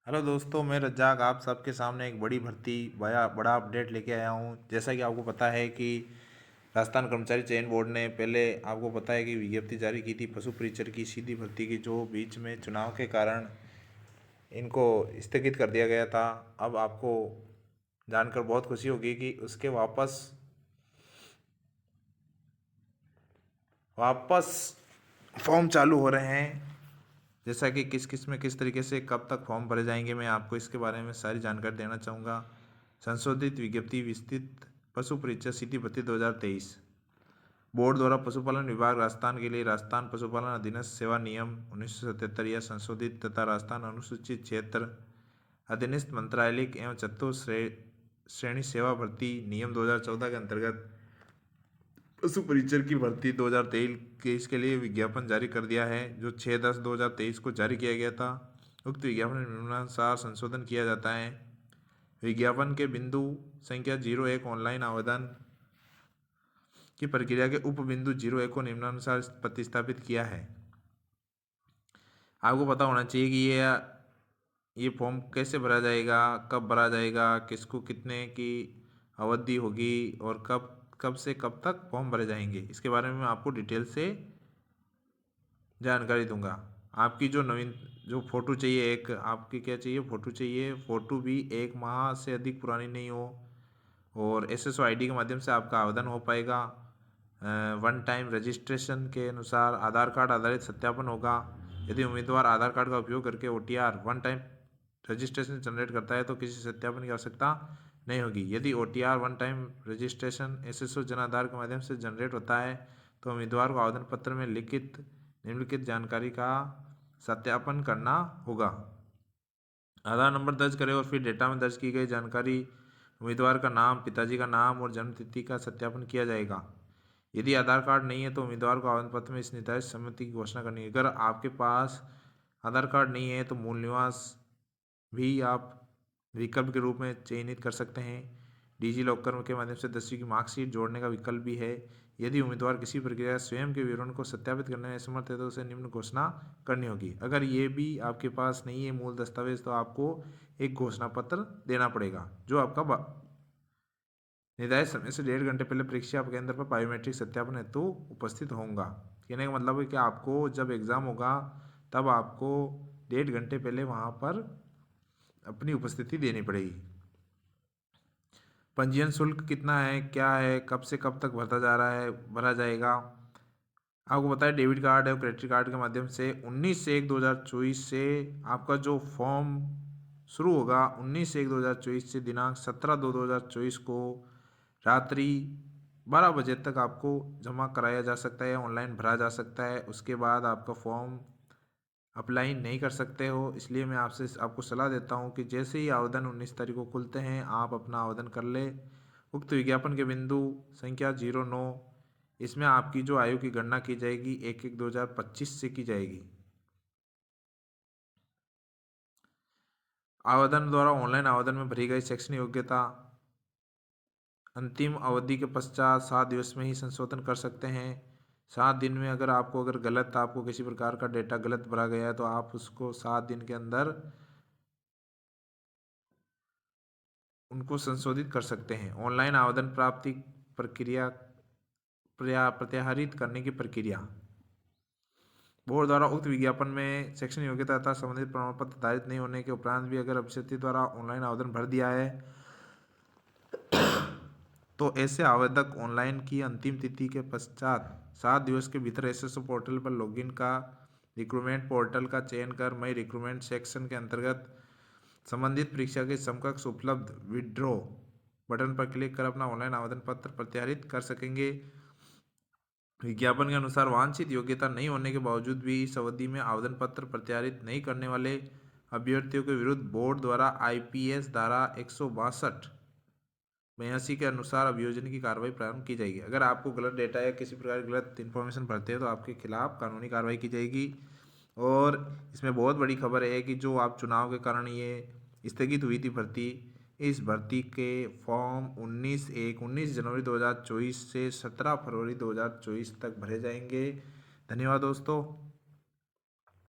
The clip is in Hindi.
हेलो दोस्तों, मैं रज्जाक आप सबके सामने एक बड़ी भर्ती बड़ा बड़ा अपडेट लेके आया हूँ। जैसा कि आपको पता है कि राजस्थान कर्मचारी चयन बोर्ड ने पहले आपको पता है कि विज्ञप्ति जारी की थी पशु परीक्षक की सीधी भर्ती की, जो बीच में चुनाव के कारण इनको स्थगित कर दिया गया था। अब आपको जानकर बहुत खुशी होगी कि उसके वापस वापस फॉर्म चालू हो रहे हैं। जैसा कि किस में किस तरीके से कब तक फॉर्म भरे जाएंगे, मैं आपको इसके बारे में सारी जानकारी देना चाहूँगा। संशोधित विज्ञप्ति विस्तृत पशु परीक्षा सीधी भर्ती 2023 बोर्ड द्वारा पशुपालन विभाग राजस्थान के लिए राजस्थान पशुपालन अधीनस्थ सेवा नियम 1977 या संशोधित तथा राजस्थान अनुसूचित क्षेत्र अधीनस्थ मंत्रालयिक एवं श्रेणी सेवा भर्ती नियम 2014 के अंतर्गत पशु परीक्षक की भर्ती 2023 के इसके लिए विज्ञापन जारी कर दिया है, जो 6/10/2023 को जारी किया गया था। उक्त विज्ञापन में निम्नानुसार संशोधन किया जाता है। विज्ञापन के बिंदु संख्या 01 ऑनलाइन आवेदन की प्रक्रिया के उप बिंदु 01 को निम्नानुसार प्रतिस्थापित किया है। आपको पता होना चाहिए कि ये फॉर्म कैसे भरा जाएगा, कब भरा जाएगा, किसको कितने की अवधि होगी और कब कब से कब तक फॉर्म भरे जाएंगे, इसके बारे में मैं आपको डिटेल से जानकारी दूंगा। आपकी जो फ़ोटो चाहिए, एक आपकी क्या चाहिए, फ़ोटो चाहिए। फ़ोटो भी 1 माह से अधिक पुरानी नहीं हो और SSO ID के माध्यम से आपका आवेदन हो पाएगा। वन टाइम रजिस्ट्रेशन के अनुसार आधार कार्ड आधारित सत्यापन होगा। यदि उम्मीदवार आधार कार्ड का उपयोग करके OTR one time registration generate करता है तो किसी सत्यापन की आवश्यकता नहीं होगी। यदि OTR one time registration SSO Jan Aadhaar के माध्यम से जनरेट होता है तो उम्मीदवार को आवेदन पत्र में निम्नलिखित जानकारी का सत्यापन करना होगा। आधार नंबर दर्ज करें और फिर डेटा में दर्ज की गई जानकारी, उम्मीदवार का नाम, पिताजी का नाम और जन्म तिथि का सत्यापन किया जाएगा। यदि आधार कार्ड नहीं है तो उम्मीदवार को आवेदन पत्र में इस निर्धारित सम्मति की घोषणा करनी है। अगर आपके पास आधार कार्ड नहीं है तो मूल निवास भी आप विकल्प के रूप में चयनित कर सकते हैं। डिजी लॉकर के माध्यम से 10वीं की मार्कशीट जोड़ने का विकल्प भी है। यदि उम्मीदवार किसी प्रक्रिया स्वयं के विवरण को सत्यापित करने में असमर्थ है तो उसे निम्न घोषणा करनी होगी। अगर ये भी आपके पास नहीं है मूल दस्तावेज तो आपको एक घोषणा पत्र देना पड़ेगा, जो आपका निर्धारित समय से 1.5 घंटे पहले परीक्षा केंद्र पर बायोमेट्रिक सत्यापन हेतु उपस्थित होगा। कहने का मतलब है कि आपको जब एग्ज़ाम होगा तब आपको 1.5 घंटे पहले वहाँ पर अपनी उपस्थिति देनी पड़ेगी। पंजीयन शुल्क कितना है, क्या है, कब से कब तक भरा जाएगा। आपको बताया डेबिट कार्ड है और क्रेडिट कार्ड के माध्यम से 19/1/2024 से आपका जो फॉर्म शुरू होगा 19/1/2024 से दिनांक 17/2/2024 को रात्रि 12 बजे तक आपको जमा कराया जा सकता है, ऑनलाइन भरा जा सकता है। उसके बाद आपका फॉर्म अप्लाई नहीं कर सकते हो। इसलिए मैं आपको सलाह देता हूँ कि जैसे ही आवेदन 19 तारीख को खुलते हैं आप अपना आवेदन कर ले। उक्त विज्ञापन के बिंदु संख्या 09, इसमें आपकी जो आयु की गणना की जाएगी 1/1/2025 से की जाएगी। आवेदन द्वारा ऑनलाइन आवेदन में भरी गई शैक्षणिक योग्यता अंतिम अवधि के पश्चात 7 दिवस में ही संशोधन कर सकते हैं। 7 दिन में आपको किसी प्रकार का डेटा गलत भरा गया है तो आप उसको 7 दिन के अंदर उनको संशोधित कर सकते हैं। ऑनलाइन आवेदन प्राप्ति प्रक्रिया प्रत्याहरित करने की प्रक्रिया, बोर्ड द्वारा उक्त विज्ञापन में शैक्षणिक योग्यता तथा संबंधित प्रमाण पत्र धारित नहीं होने के उपरांत भी अगर अभ्यर्थी द्वारा ऑनलाइन आवेदन भर दिया है तो ऐसे आवेदक ऑनलाइन की अंतिम तिथि के पश्चात 7 दिवस के भीतर SSO पोर्टल पर लॉगिन का रिक्रूटमेंट पोर्टल का चयन कर मई रिक्रूटमेंट सेक्शन के अंतर्गत संबंधित परीक्षा के समकक्ष उपलब्ध विड्रॉ बटन पर क्लिक कर अपना ऑनलाइन आवेदन पत्र प्रत्यारित कर सकेंगे। विज्ञापन के अनुसार वांछित योग्यता नहीं होने के बावजूद भी इस अवधि में आवेदन पत्र प्रत्यारित नहीं करने वाले अभ्यर्थियों के विरुद्ध बोर्ड द्वारा IPS धारा 162 के अनुसार अभियोजन की कार्रवाई प्रारंभ की जाएगी। अगर आपको गलत डेटा या किसी प्रकार की गलत इन्फॉर्मेशन भरते हैं तो आपके खिलाफ कानूनी कार्रवाई की जाएगी। और इसमें बहुत बड़ी खबर है कि जो आप चुनाव के कारण ये स्थगित हुई थी भर्ती, इस भर्ती के फॉर्म 19 जनवरी 2024 से 17 फरवरी 2024 तक भरे जाएंगे। धन्यवाद दोस्तों।